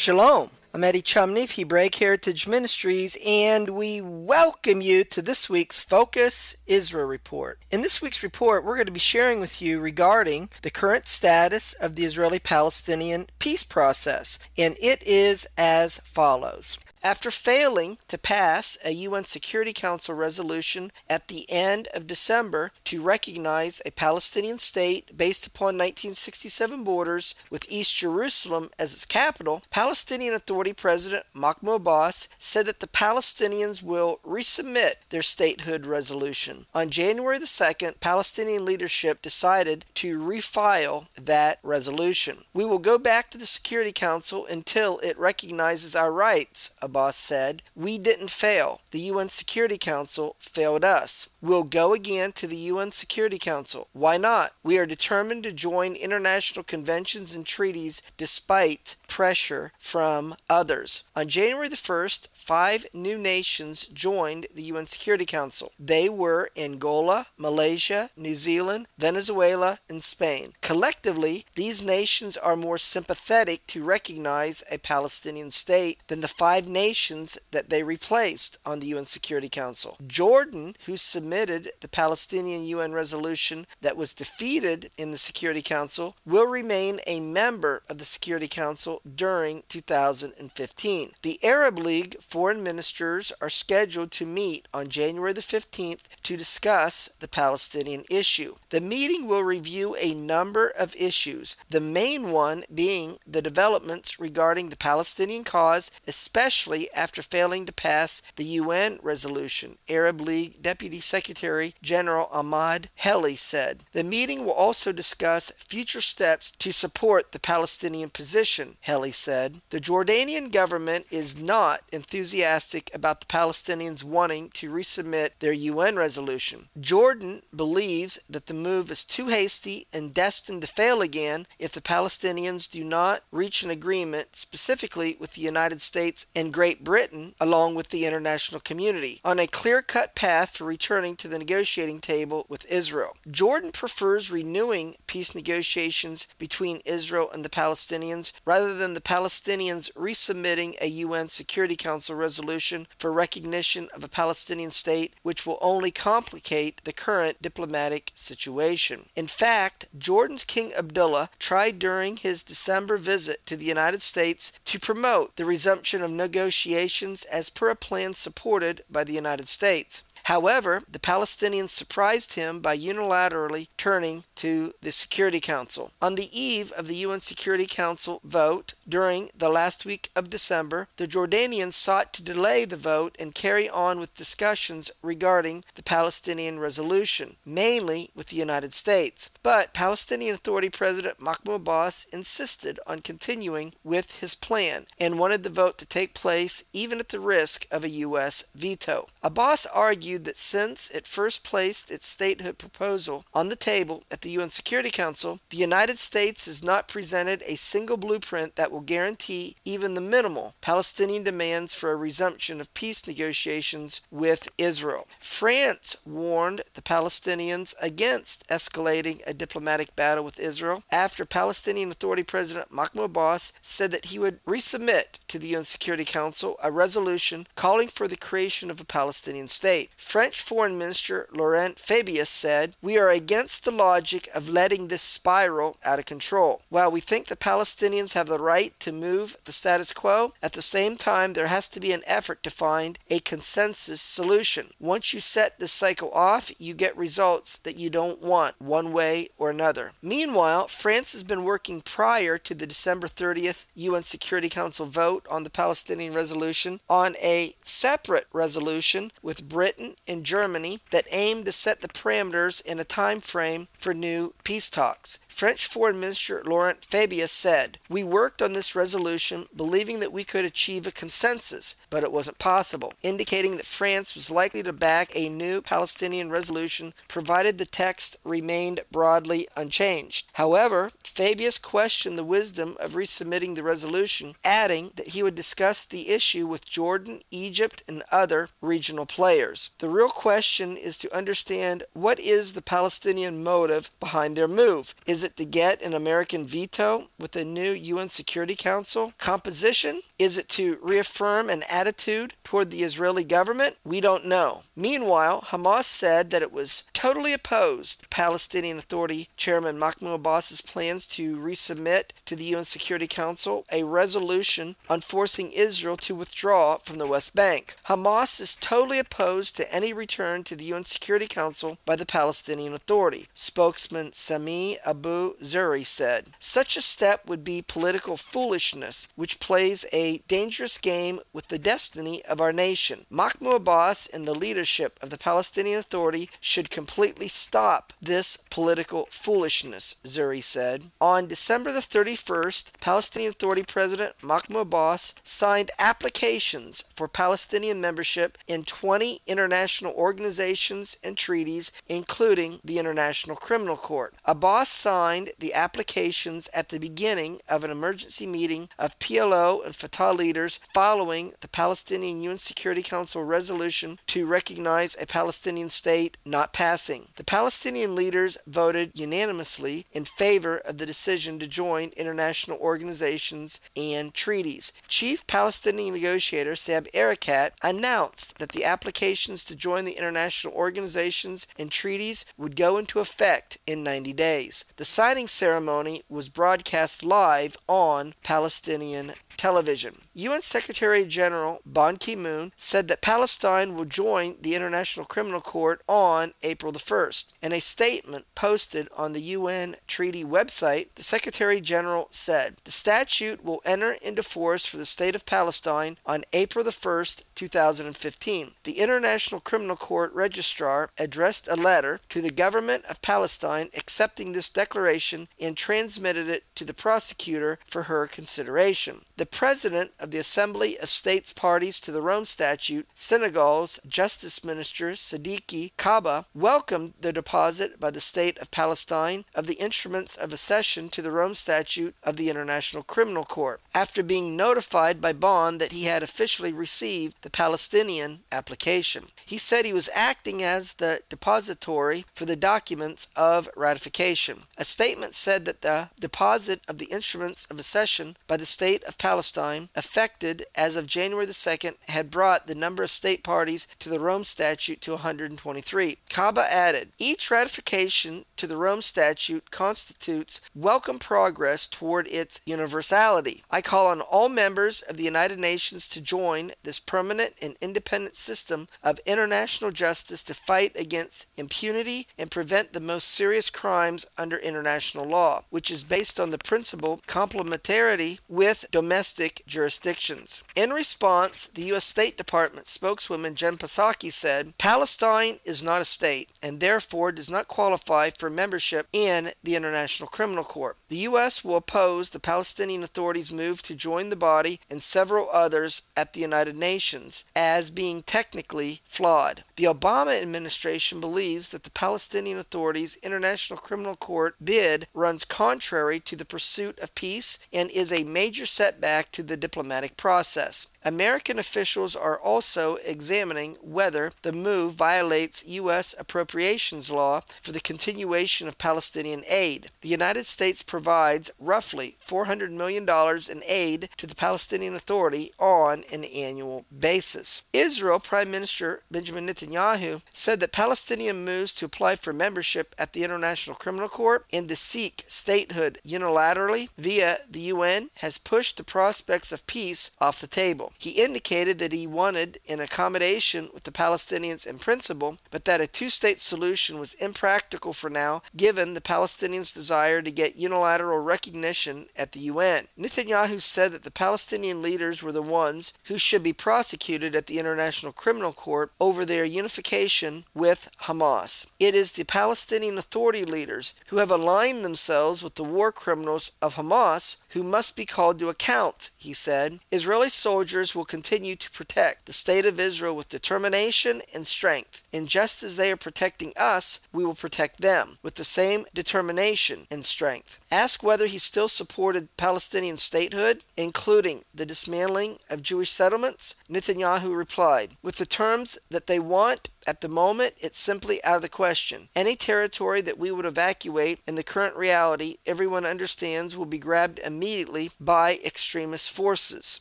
Shalom. I'm Eddie Chumney of Hebraic Heritage Ministries, and we welcome you to this week's Focus Israel Report. In this week's report, we're going to be sharing with you regarding the current status of the Israeli-Palestinian peace process, and it is as follows. After failing to pass a UN Security Council resolution at the end of December to recognize a Palestinian state based upon 1967 borders with East Jerusalem as its capital, Palestinian Authority President Mahmoud Abbas said that the Palestinians will resubmit their statehood resolution. On January the 2nd, Palestinian leadership decided to refile that resolution. We will go back to the Security Council until it recognizes our rights, Abbas said. We didn't fail. The UN Security Council failed us. We'll go again to the UN Security Council. Why not? We are determined to join international conventions and treaties despite pressure from others. On January the 1st, 5 new nations joined the UN Security Council. They were Angola, Malaysia, New Zealand, Venezuela, and Spain. Collectively, these nations are more sympathetic to recognize a Palestinian state than the 5 nations that they replaced on the UN Security Council. Jordan, who submitted the Palestinian UN resolution that was defeated in the Security Council, will remain a member of the Security Council during 2015. The Arab League foreign ministers are scheduled to meet on January the 15th to discuss the Palestinian issue. The meeting will review a number of issues, the main one being the developments regarding the Palestinian cause, especially after failing to pass the UN resolution, Arab League Deputy Secretary General Ahmad Heli said. The meeting will also discuss future steps to support the Palestinian position, Heli said. The Jordanian government is not enthusiastic about the Palestinians wanting to resubmit their UN resolution. Jordan believes that the move is too hasty and destined to fail again if the Palestinians do not reach an agreement, specifically with the United States and Great Britain, along with the international community, on a clear-cut path for returning to the negotiating table with Israel. Jordan prefers renewing peace negotiations between Israel and the Palestinians rather than the Palestinians resubmitting a UN Security Council resolution for recognition of a Palestinian state, which will only complicate the current diplomatic situation. In fact, Jordan's King Abdullah tried during his December visit to the United States to promote the resumption of negotiations as per a plan supported by the United States. However, the Palestinians surprised him by unilaterally turning to the Security Council. On the eve of the UN Security Council vote during the last week of December, the Jordanians sought to delay the vote and carry on with discussions regarding the Palestinian resolution, mainly with the United States. But Palestinian Authority President Mahmoud Abbas insisted on continuing with his plan and wanted the vote to take place even at the risk of a U.S. veto. Abbas argued that since it first placed its statehood proposal on the table at the UN Security Council, the United States has not presented a single blueprint that will guarantee even the minimal Palestinian demands for a resumption of peace negotiations with Israel. France warned the Palestinians against escalating a diplomatic battle with Israel after Palestinian Authority President Mahmoud Abbas said that he would resubmit to the UN Security Council a resolution calling for the creation of a Palestinian state. French Foreign Minister Laurent Fabius said, "We are against the logic of letting this spiral out of control. While we think the Palestinians have the right to move the status quo, at the same time there has to be an effort to find a consensus solution. Once you set this cycle off, you get results that you don't want, one way or another." Meanwhile, France has been working prior to the December 30th UN Security Council vote on the Palestinian resolution on a separate resolution with Britain and Germany that aimed to set the parameters in a time frame for new peace talks. French Foreign Minister Laurent Fabius said, "We worked on this resolution believing that we could achieve a consensus, but it wasn't possible," indicating that France was likely to back a new Palestinian resolution provided the text remained broadly unchanged. However, Fabius questioned the wisdom of resubmitting the resolution, adding that he would discuss the issue with Jordan, Egypt, and other regional players. The real question is to understand what is the Palestinian motive behind their move. Is it to get an American veto with the new UN Security Council composition? Is it to reaffirm an attitude toward the Israeli government? We don't know. Meanwhile, Hamas said that it was totally opposed to Palestinian Authority Chairman Mahmoud Abbas's plans to resubmit to the UN Security Council a resolution on forcing Israel to withdraw from the West Bank. Hamas is totally opposed to any return to the UN Security Council by the Palestinian Authority, spokesman Sami Abu Zuri said. Such a step would be political foolishness, which plays a dangerous game with the destiny of our nation. Mahmoud Abbas and the leadership of the Palestinian Authority should completely stop this political foolishness, Zuri said. On December the 31st, Palestinian Authority President Mahmoud Abbas signed applications for Palestinian membership in 20 international organizations and treaties, including the International Criminal Court. Abbas signed the applications at the beginning of an emergency meeting of PLO and Fatah leaders following the Palestinian UN Security Council resolution to recognize a Palestinian state not passing. The Palestinian leaders voted unanimously in favor of the decision to join international organizations and treaties. Chief Palestinian negotiator Saeb Erekat announced that the applications to join the international organizations and treaties would go into effect in 90 days. The signing ceremony was broadcast live on Palestinian television. UN Secretary General Ban Ki-moon said that Palestine will join the International Criminal Court on April the 1st. In a statement posted on the UN treaty website, the Secretary General said, "The statute will enter into force for the state of Palestine on April the 1st, 2015. The International Criminal Court Registrar addressed a letter to the government of Palestine accepting this declaration and transmitted it to the prosecutor for her consideration." The president of the Assembly of States Parties to the Rome Statute, Senegal's Justice Minister Sidiki Kaba, welcomed the deposit by the state of Palestine of the instruments of accession to the Rome Statute of the International Criminal Court, after being notified by Bonn that he had officially received the Palestinian application. He said he was acting as the depository for the documents of ratification. A statement said that the deposit of the instruments of accession by the state of Palestine, effected as of January the 2nd, had brought the number of state parties to the Rome Statute to 123. Kaba added, "Each ratification to the Rome Statute constitutes welcome progress toward its universality. I call on all members of the United Nations to join this permanent and independent system of international justice to fight against impunity and prevent the most serious crimes under international law, which is based on the principle complementarity with domestic jurisdictions." In response, the U.S. State Department spokeswoman Jen Psaki said, "Palestine is not a state and therefore does not qualify for membership in the International Criminal Court. The U.S. will oppose the Palestinian Authority's move to join the body and several others at the United Nations as being technically flawed." The Obama administration believes that the Palestinian Authority's International Criminal Court bid runs contrary to the pursuit of peace and is a major setback to the diplomatic process. American officials are also examining whether the move violates U.S. appropriations law for the continuation of Palestinian aid. The United States provides roughly $400 million in aid to the Palestinian Authority on an annual basis. Israel Prime Minister Benjamin Netanyahu said that Palestinian moves to apply for membership at the International Criminal Court and to seek statehood unilaterally via the UN has pushed the prospects of peace off the table. He indicated that he wanted an accommodation with the Palestinians in principle, but that a two-state solution was impractical for now, given the Palestinians' desire to get unilateral recognition at the UN. Netanyahu said that the Palestinian leaders were the ones who should be prosecuted at the International Criminal Court over their unification with Hamas. It is the Palestinian Authority leaders who have aligned themselves with the war criminals of Hamas who must be called to account, he said. Israeli soldiers will continue to protect the state of Israel with determination and strength, and just as they are protecting us, we will protect them with the same determination and strength. Asked whether he still supported Palestinian statehood, including the dismantling of Jewish settlements, Netanyahu replied, "With the terms that they want At the moment, it's simply out of the question. Any territory that we would evacuate in the current reality, everyone understands will be grabbed immediately by extremist forces,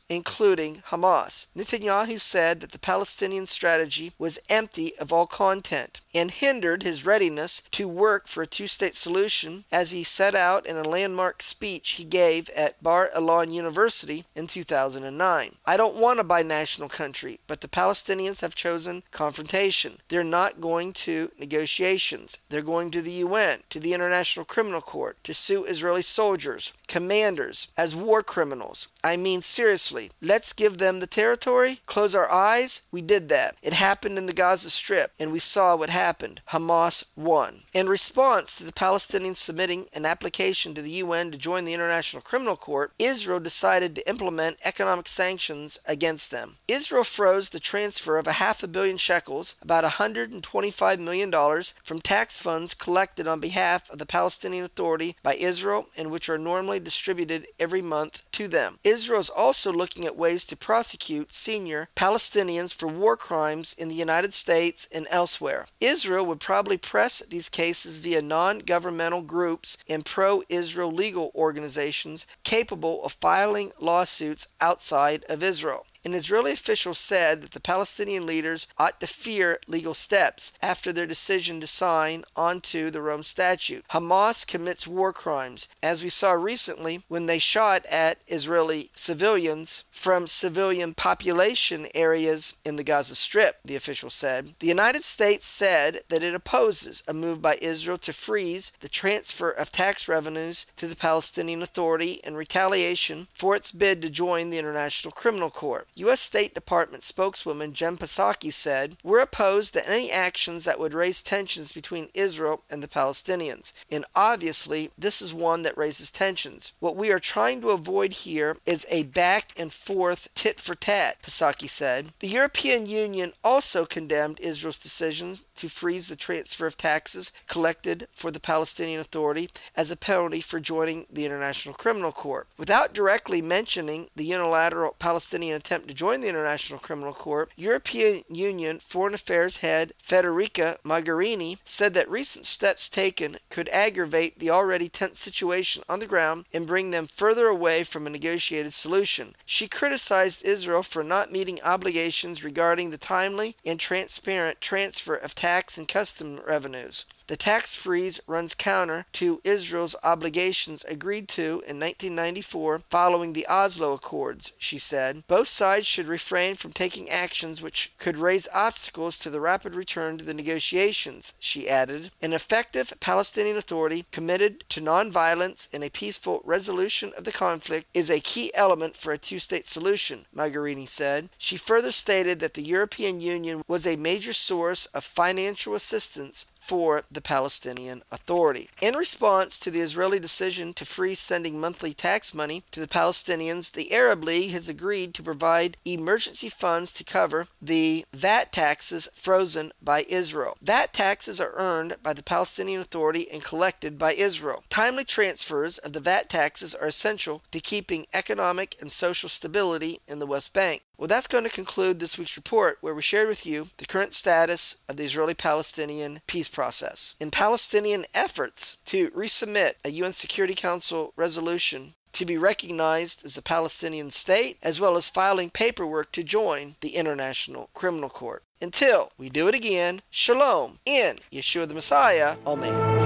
including Hamas. Netanyahu said that the Palestinian strategy was empty of all content and hindered his readiness to work for a two-state solution, as he set out in a landmark speech he gave at Bar Ilan University in 2009. I don't want a binational country, but the Palestinians have chosen confrontation. They're not going to negotiations. They're going to the UN, to the International Criminal Court, to sue Israeli soldiers, commanders, as war criminals. I mean, seriously, let's give them the territory? Close our eyes? We did that. It happened in the Gaza Strip, and we saw what happened. Hamas won. In response to the Palestinians submitting an application to the UN to join the International Criminal Court, Israel decided to implement economic sanctions against them. Israel froze the transfer of $500 million shekels, about $125 million, from tax funds collected on behalf of the Palestinian Authority by Israel and which are normally distributed every month to them. Israel is also looking at ways to prosecute senior Palestinians for war crimes in the United States and elsewhere. Israel would probably press these cases via non-governmental groups and pro-Israel legal organizations capable of filing lawsuits outside of Israel. An Israeli official said that the Palestinian leaders ought to fear legal steps after their decision to sign onto the Rome Statute. Hamas commits war crimes, as we saw recently when they shot at Israeli civilians from civilian population areas in the Gaza Strip, the official said. The United States said that it opposes a move by Israel to freeze the transfer of tax revenues to the Palestinian Authority in retaliation for its bid to join the International Criminal Court. U.S. State Department spokeswoman Jen Psaki said, "We're opposed to any actions that would raise tensions between Israel and the Palestinians. And obviously, this is one that raises tensions. What we are trying to avoid here is a back and forth tit for tat," Psaki said. The European Union also condemned Israel's decision to freeze the transfer of taxes collected for the Palestinian Authority as a penalty for joining the International Criminal Court. Without directly mentioning the unilateral Palestinian attempt to join the International Criminal Court, European Union Foreign Affairs head Federica Mogherini said that recent steps taken could aggravate the already tense situation on the ground and bring them further away from a negotiated solution. She criticized Israel for not meeting obligations regarding the timely and transparent transfer of tax and custom revenues. The tax freeze runs counter to Israel's obligations agreed to in 1994 following the Oslo Accords, she said. Both sides should refrain from taking actions which could raise obstacles to the rapid return to the negotiations, she added. An effective Palestinian Authority committed to nonviolence and a peaceful resolution of the conflict is a key element for a two-state solution, Mogherini said. She further stated that the European Union was a major source of financial assistance for the Palestinian Authority. In response to the Israeli decision to freeze sending monthly tax money to the Palestinians, the Arab League has agreed to provide emergency funds to cover the VAT taxes frozen by Israel. VAT taxes are earned by the Palestinian Authority and collected by Israel. Timely transfers of the VAT taxes are essential to keeping economic and social stability in the West Bank. Well, that's going to conclude this week's report, where we shared with you the current status of the Israeli-Palestinian peace process. In Palestinian efforts to resubmit a UN Security Council resolution to be recognized as a Palestinian state, as well as filing paperwork to join the International Criminal Court. Until we do it again, Shalom in Yeshua the Messiah. Amen.